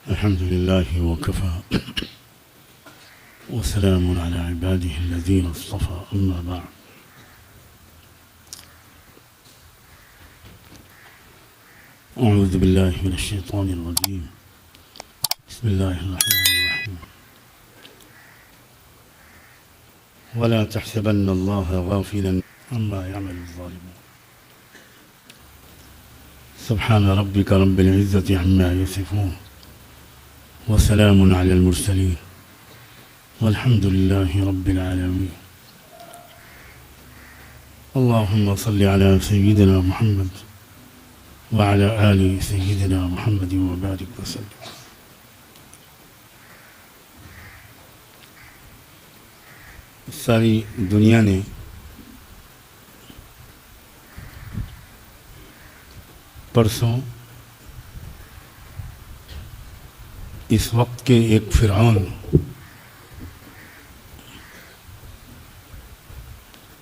الحمد لله وكفى وسلام على عباده الذين اصطفى أما بعد. أعوذ بالله من الشيطان الرجيم. بسم الله الرحمن الرحيم. ولا تحسبن الله غافلا عما يعمل الظالمون. سبحان ربك رب العزة عما يصفون وسلام على المرسلين والحمد لله رب العالمين. اللهم صل على سيدنا محمد وعلى آل سيدنا محمد وبارك وسلم. ساری دنیا نے پرسوں اس وقت کے ایک فرعون،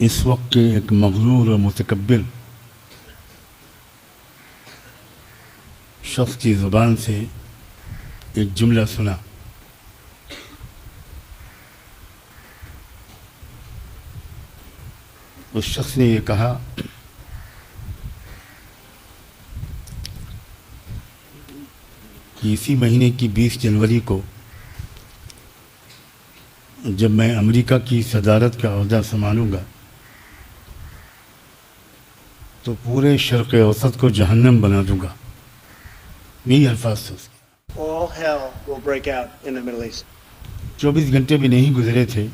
اس وقت کے ایک مغرور و متکبر شخص کی زبان سے ایک جملہ سنا. اس شخص نے یہ کہا کہ اسی مہینے کی 20 جنوری کو جب میں امریکا کی صدارت کا عہدہ سنبھالوں گا تو پورے شرق اوسط کو جہنم بنا دوں گا. یہی الفاظ تھے اس کے. All hell will break out in the Middle East. 24 گھنٹے بھی نہیں گزرے تھے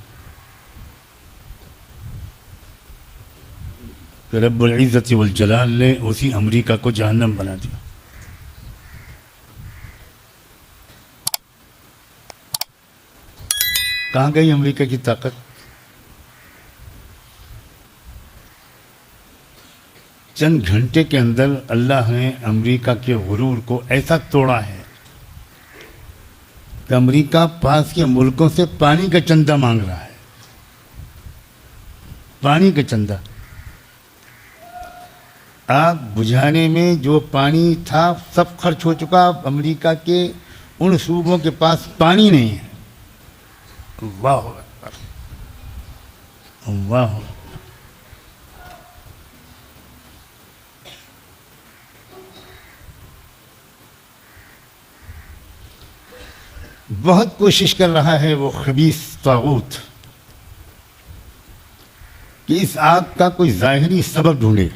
کہ رب العزت والجلال نے اسی امریکہ کو جہنم بنا دیا. کہاں گئی امریکہ کی طاقت؟ چند گھنٹے کے اندر اللہ نے امریکہ کے غرور کو ایسا توڑا ہے کہ امریکہ پاس کے ملکوں سے پانی کا چندہ مانگ رہا ہے. پانی کا چندہ. آگ بجھانے میں جو پانی تھا سب خرچ ہو چکا. امریکہ کے ان صوبوں کے پاس پانی نہیں ہے. اللہ اکبر، اللہ اکبر. بہت کوشش کر رہا ہے وہ خبیث طاغوت کہ اس آگ کا کوئی ظاہری سبب ڈھونڈے.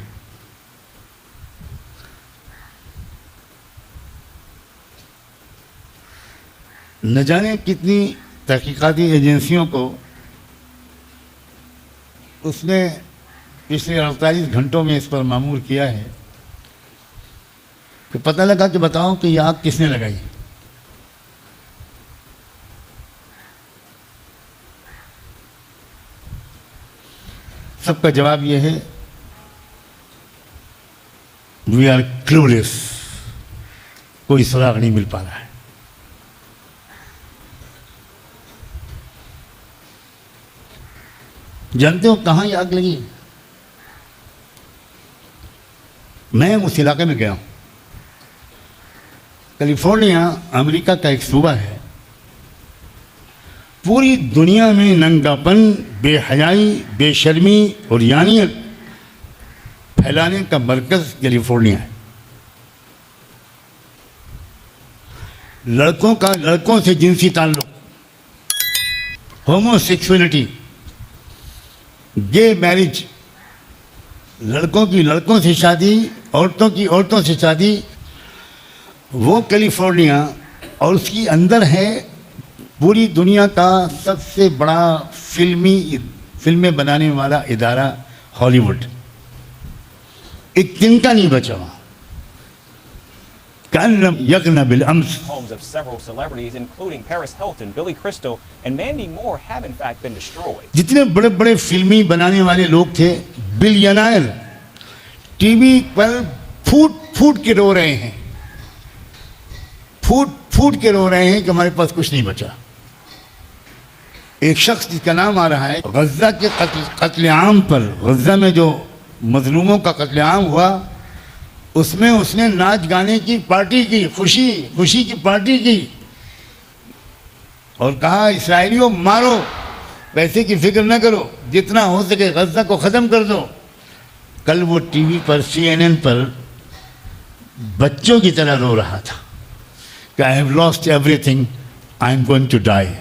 نہ جانے کتنی تحقیقاتی ایجنسیوں کو اس نے پچھلے 48 گھنٹوں میں اس پر مامور کیا ہے کہ پتہ لگا کہ بتاؤ کہ یہ آگ کس نے لگائی. سب کا جواب یہ ہے وی آر کلولیس. کوئی سراغ نہیں مل پا رہا ہے. جانتے ہو کہاں یہ آگ لگی؟ میں اس علاقے میں گیا ہوں. کیلیفورنیا امریکہ کا ایک صوبہ ہے. پوری دنیا میں ننگاپن، بے حیائی، بے شرمی اور یانیت پھیلانے کا مرکز کیلیفورنیا ہے. لڑکوں کا لڑکوں سے جنسی تعلق، ہومو سیکسولیٹی، گے میرج، لڑکوں کی لڑکوں سے شادی، عورتوں کی عورتوں سے شادی، وہ کیلیفورنیا اور اس کی اندر ہے پوری دنیا کا سب سے بڑا فلمیں بنانے والا ادارہ ہالی ووڈ. ایک تنکا نہیں بچا وہاں. كأن يغنى بالأمس. Homes of several celebrities, including Paris Hilton, Billy Crystal, and Mandy Moore, have in fact been destroyed. جتنے بڑے بڑے فلمی بنانے والے لوگ تھے، بلینائر، ٹی وی پر پھوٹ پھوٹ کے رو رہے ہیں، پھوٹ پھوٹ کے رو رہے ہیں کہ ہمارے پاس کچھ نہیں بچا. ایک شخص جس کا نام آ رہا ہے غزہ کے قتل عام پر، غزہ میں جو مظلوموں کا قتل عام ہوا اس میں اس نے ناچ گانے کی پارٹی کی، خوشی کی پارٹی کی. اور کہا اسرائیلیوں مارو، پیسے کی فکر نہ کرو، جتنا ہو سکے غزہ کو ختم کر دو۔ کل وہ ٹی وی پر CNN پر بچوں کی طرح رو رہا تھا کہ I have lost everything, I am going to die.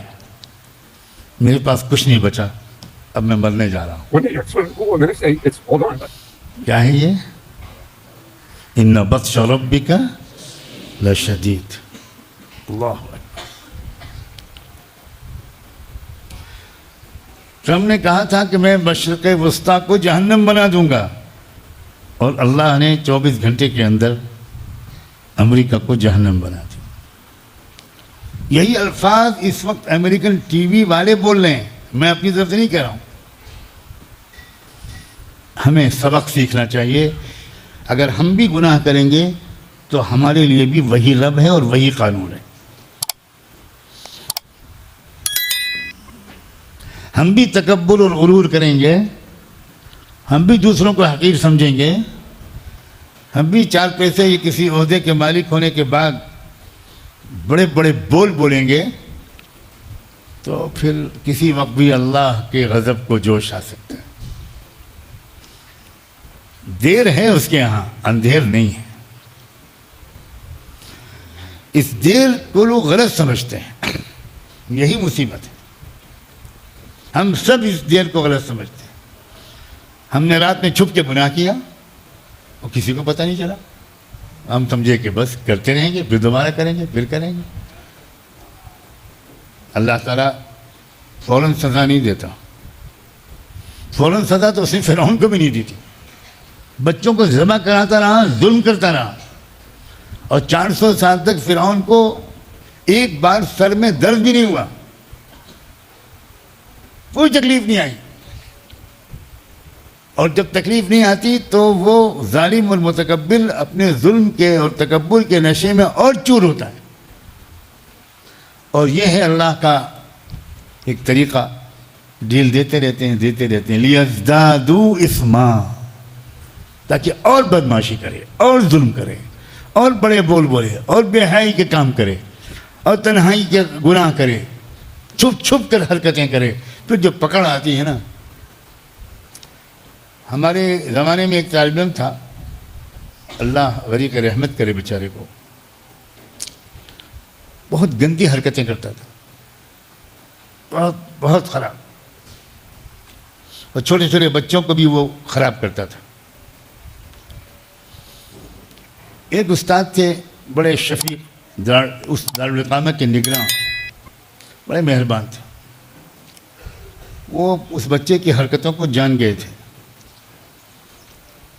میرے پاس کچھ نہیں بچا، اب میں مرنے جا رہا ہوں۔ One day you're swimming in the pool and the next day it's all gone. کیا ہے یہ؟ ان بطش ربک لشدید۔ اللہ اکبر۔ ٹرمپ نے کہا تھا کہ میں مشرق وسطیٰ کو جہنم بنا دوں گا، اور اللہ نے 24 گھنٹے کے اندر امریکہ کو جہنم بنا دیا۔ یہی الفاظ اس وقت امریکن ٹی وی والے بول رہے ہیں، میں اپنی طرف سے نہیں کہہ رہا ہوں۔ ہمیں سبق سیکھنا چاہیے، اگر ہم بھی گناہ کریں گے تو ہمارے لیے بھی وہی رب ہے اور وہی قانون ہے۔ ہم بھی تکبر اور غرور کریں گے، ہم بھی دوسروں کو حقیر سمجھیں گے، ہم بھی 4 پیسے یا کسی عہدے کے مالک ہونے کے بعد بڑے بڑے بول بولیں گے، تو پھر کسی وقت بھی اللہ کے غضب کو جوش آ سکتا ہے۔ دیر ہے اس کے ہاں، اندھیر نہیں ہے۔ اس دیر کو لوگ غلط سمجھتے ہیں، یہی مصیبت ہے۔ ہم سب اس دیر کو غلط سمجھتے ہیں۔ ہم نے رات میں چھپ کے گناہ کیا اور کسی کو پتہ نہیں چلا، ہم سمجھے کہ بس کرتے رہیں گے، پھر دوبارہ کریں گے، پھر کریں گے۔ اللہ تعالیٰ فوراً سزا نہیں دیتا۔ فوراً سزا تو صرف فرعون کو بھی نہیں دی تھی، بچوں کو ذبح کراتا رہا، ظلم کرتا رہا، اور 400 سال تک فرعون کو ایک بار سر میں درد بھی نہیں ہوا، کوئی تکلیف نہیں آئی۔ اور جب تکلیف نہیں آتی تو وہ ظالم اور متکبر اپنے ظلم کے اور تکبر کے نشے میں اور چور ہوتا ہے۔ اور یہ ہے اللہ کا ایک طریقہ، ڈھیل دیتے رہتے ہیں لیزدادوا اثما، تاکہ اور بدماشی کرے، اور ظلم کرے، اور بڑے بول بولے، اور بے حیائی کے کام کرے، اور تنہائی کے گناہ کرے، چھپ چھپ کر حرکتیں کرے۔ پھر جو پکڑ آتی ہے نا، ہمارے زمانے میں ایک طالب علم تھا، اللہ غریق رحمت کرے بیچارے کو، بہت گندی حرکتیں کرتا تھا، بہت بہت خراب، اور چھوٹے چھوٹے بچوں کو بھی وہ خراب کرتا تھا۔ ایک استاد تھے بڑے شفیق، اس دارالاقامہ کے نگراں، بڑے مہربان تھے۔ وہ اس بچے کی حرکتوں کو جان گئے تھے،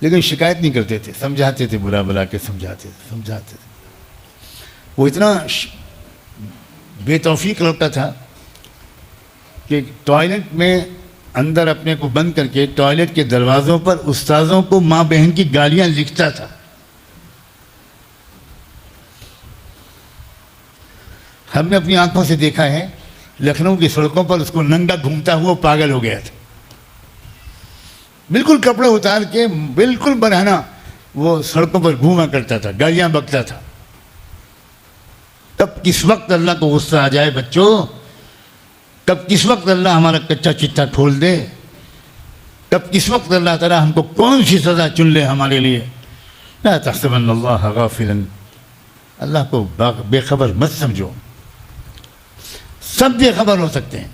لیکن شکایت نہیں کرتے تھے، سمجھاتے تھے، بلا بلا کے سمجھاتے تھے۔ وہ اتنا بے توفیق لڑکا تھا کہ ٹوائلٹ میں اندر اپنے کو بند کر کے ٹوائلٹ کے دروازوں پر استاذوں کو ماں بہن کی گالیاں لکھتا تھا۔ ہم نے اپنی آنکھوں سے دیکھا ہے، لکھنؤ کی سڑکوں پر اس کو ننگا گھومتا ہوا پاگل ہو گیا تھا، بالکل کپڑے اتار کے بالکل برہنہ وہ سڑکوں پر گھوما کرتا تھا، گالیاں بکتا تھا۔ کب کس وقت اللہ کو غصہ آ جائے بچوں، کب کس وقت اللہ ہمارا کچا چٹا کھول دے، کب کس وقت اللہ تعالیٰ ہم کو کون سی سزا چن لے ہمارے لیے۔ لا تحسبن اللہ غافلا، اللہ کو بے خبر مت سمجھو۔ سب بے خبر ہو سکتے ہیں،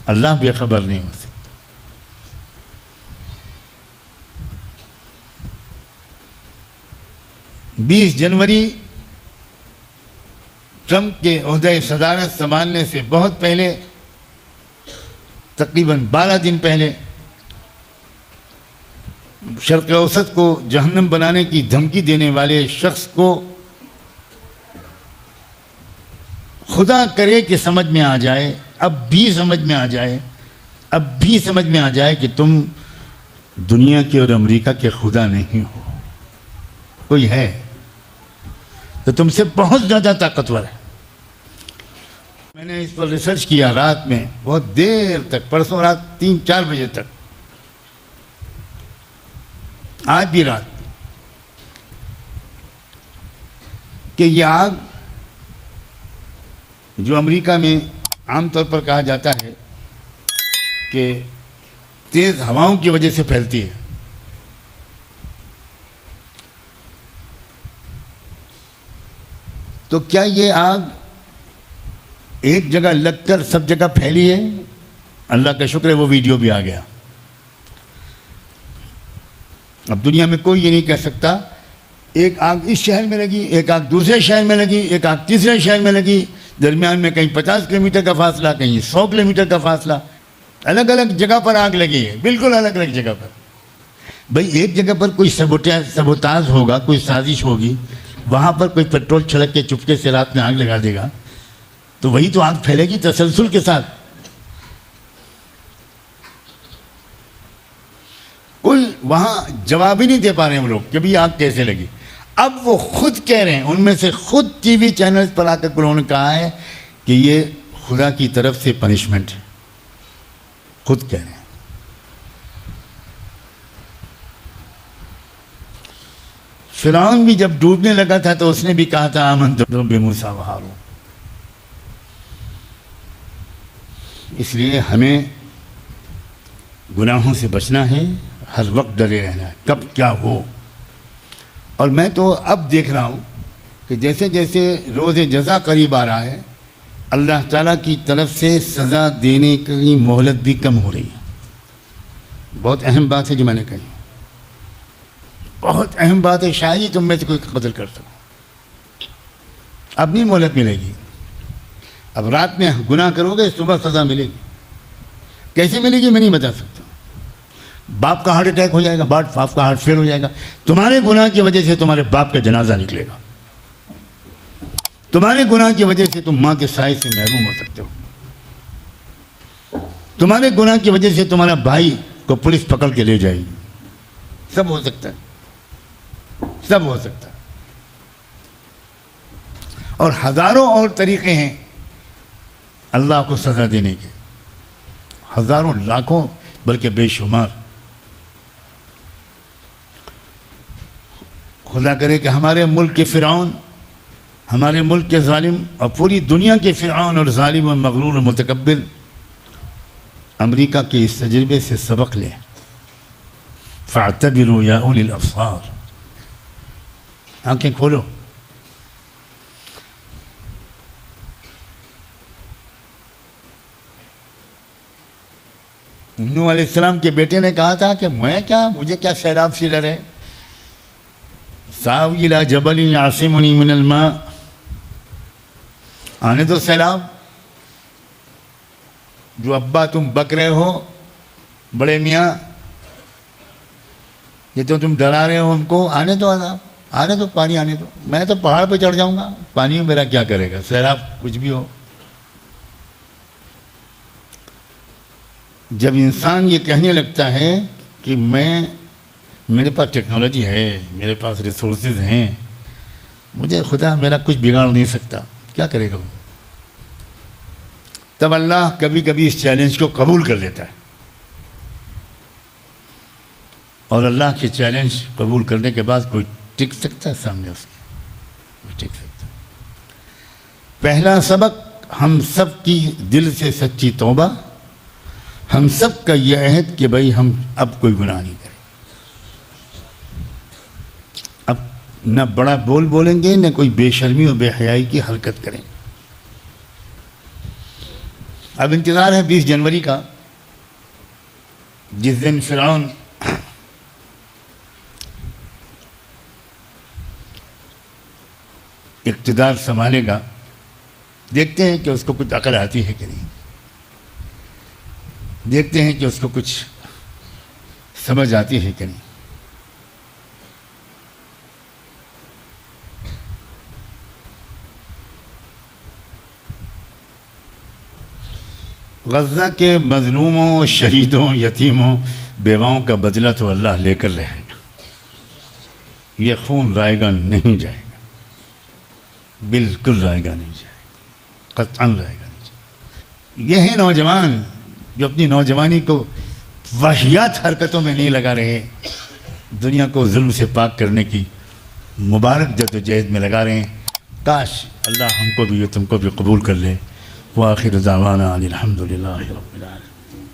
اللہ بے خبر نہیں ہو سکتا۔ 20 جنوری ٹرمپ کے عہدہ صدارت سنبھالنے سے بہت پہلے، تقریباً 12 دن پہلے، شرق اوسط کو جہنم بنانے کی دھمکی دینے والے شخص کو خدا کرے کہ سمجھ میں آ جائے، اب بھی سمجھ میں آ جائے کہ تم دنیا کے اور امریکہ کے خدا نہیں ہو، کوئی ہے تو تم سے بہت زیادہ طاقتور ہے۔ میں نے اس پر ریسرچ کیا رات میں بہت دیر تک، پرسوں رات 3-4 بجے تک، آج بھی رات، کہ یہ آگ جو امریکہ میں عام طور پر کہا جاتا ہے کہ تیز ہواؤں کی وجہ سے پھیلتی ہے. تو کیا یہ آگ ایک جگہ لگ کر سب جگہ پھیلی ہے؟ اللہ کا شکر ہے وہ ویڈیو بھی آ گیا. اب دنیا میں کوئی یہ نہیں کہہ سکتا ایک آگ اس شہر میں لگی، ایک آگ دوسرے شہر میں لگی، ایک آگ تیسرے شہر میں لگی، درمیان میں کہیں 50 کلومیٹر کا فاصلہ، کہیں 100 کلومیٹر کا فاصلہ، الگ الگ جگہ پر آگ لگی ہے، بالکل الگ الگ جگہ پر. بھئی ایک جگہ پر کوئی سبوتاژ ہوگا، کوئی سازش ہوگی، وہاں پر کوئی پیٹرول چھڑک کے چپکے سے رات میں آگ لگا دے گا تو وہی تو آگ پھیلے گی تسلسل کے ساتھ. کوئی وہاں جواب ہی نہیں دے پا رہے ہیں وہ لوگ کہ بھی آگ کیسے لگی. اب وہ خود کہہ رہے ہیں، ان میں سے خود ٹی وی چینلز پر آ کر انہوں نے کہا ہے کہ یہ خدا کی طرف سے پنشمنٹ ہے. خود کہہ رہے ہیں. فرعون بھی جب ڈوبنے لگا تھا تو اس نے بھی کہا تھا آمنت برب موسیٰ و ہارون. اس لیے ہمیں گناہوں سے بچنا ہے، ہر وقت ڈرے رہنا ہے کب کیا ہو. اور میں تو اب دیکھ رہا ہوں کہ جیسے جیسے روز جزا قریب آ رہا ہے اللہ تعالیٰ کی طرف سے سزا دینے کی مہلت بھی کم ہو رہی ہے. بہت اہم بات ہے جو میں نے کہی، بہت اہم بات ہے. شاید ہی تم میں سے کوئی قتل کر سکو. اب نہیں مہلت ملے گی. اب رات میں گناہ کرو گے صبح سزا ملے گی. کیسے ملے گی میں نہیں بتا سکتا. باپ کا ہارٹ اٹیک ہو جائے گا، باپ کا ہارٹ فیل ہو جائے گا. تمہارے گناہ کی وجہ سے تمہارے باپ کا جنازہ نکلے گا. تمہارے گناہ کی وجہ سے تم ماں کے سائے سے محروم ہو سکتے ہو. تمہارے گناہ کی وجہ سے تمہارا بھائی کو پولیس پکڑ کے لے جائے گی. سب ہو سکتا ہے، سب ہو سکتا ہے. اور ہزاروں اور طریقے ہیں اللہ کو سزا دینے کے، ہزاروں لاکھوں بلکہ بے شمار. خدا کرے کہ ہمارے ملک کے فرعون، ہمارے ملک کے ظالم اور پوری دنیا کے فرعون اور ظالم اور مغرور اور متکبر امریکہ کے اس تجربے سے سبق لیں. فاعتبروا یا اولی الابصار. آنکھیں کھولو. نوح علیہ السلام کے بیٹے نے کہا تھا کہ میں کیا، مجھے کیا سیلاب سے ڈر ہے. ساوی الی جبل یعصمنی من الماء. آنے دو سیلاب. جو ابا تم بک رہے ہو بڑے میاں، یہ تو تم ڈرا رہے ہو ہم کو، آنے دو عذاب، آنے دو، پانی آنے دو. میں تو پہاڑ پہ چڑھ جاؤں گا، پانی میرا کیا کرے گا، سیلاب کچھ بھی ہو. جب انسان یہ کہنے لگتا ہے کہ میرے پاس ٹیکنالوجی ہے، میرے پاس ریسورسز ہیں، مجھے خدا میرا کچھ بگاڑ نہیں سکتا، کیا کرے گا وہ؟ تب اللہ کبھی کبھی اس چیلنج کو قبول کر لیتا ہے. اور اللہ کے چیلنج قبول کرنے کے بعد کوئی ٹک سکتا ہے سامنے اس کے؟ کوئی ٹک سکتا. پہلا سبق ہم سب کی دل سے سچی توبہ، ہم سب کا یہ عہد کہ بھائی ہم اب کوئی گناہ نہیں کریں. اب نہ بڑا بول بولیں گے، نہ کوئی بے شرمی اور بے حیائی کی حرکت کریں. اب انتظار ہے 20 جنوری کا، جس دن فرعون اقتدار سنبھالے گا. دیکھتے ہیں کہ اس کو کچھ عقل آتی ہے کہ نہیں، دیکھتے ہیں کہ اس کو کچھ سمجھ آتی ہے کہ نہیں. غزہ کے مظلوموں، شہیدوں، یتیموں، بیواؤں کا بدلہ تو اللہ لے کر رہے گا. یہ خون رائے گا نہیں جائے گا، بالکل رائے گا نہیں جائے گا، قطعاً رائے گا نہیں جائے گا. یہ ہیں نوجوان جو اپنی نوجوانی کو وحشیات حرکتوں میں نہیں لگا رہے، دنیا کو ظلم سے پاک کرنے کی مبارک جدوجہد میں لگا رہے ہیں. کاش اللہ ہم کو بھی تم کو بھی قبول کر لے. وآخر دعوانا ان الحمد للہ رب العالمین.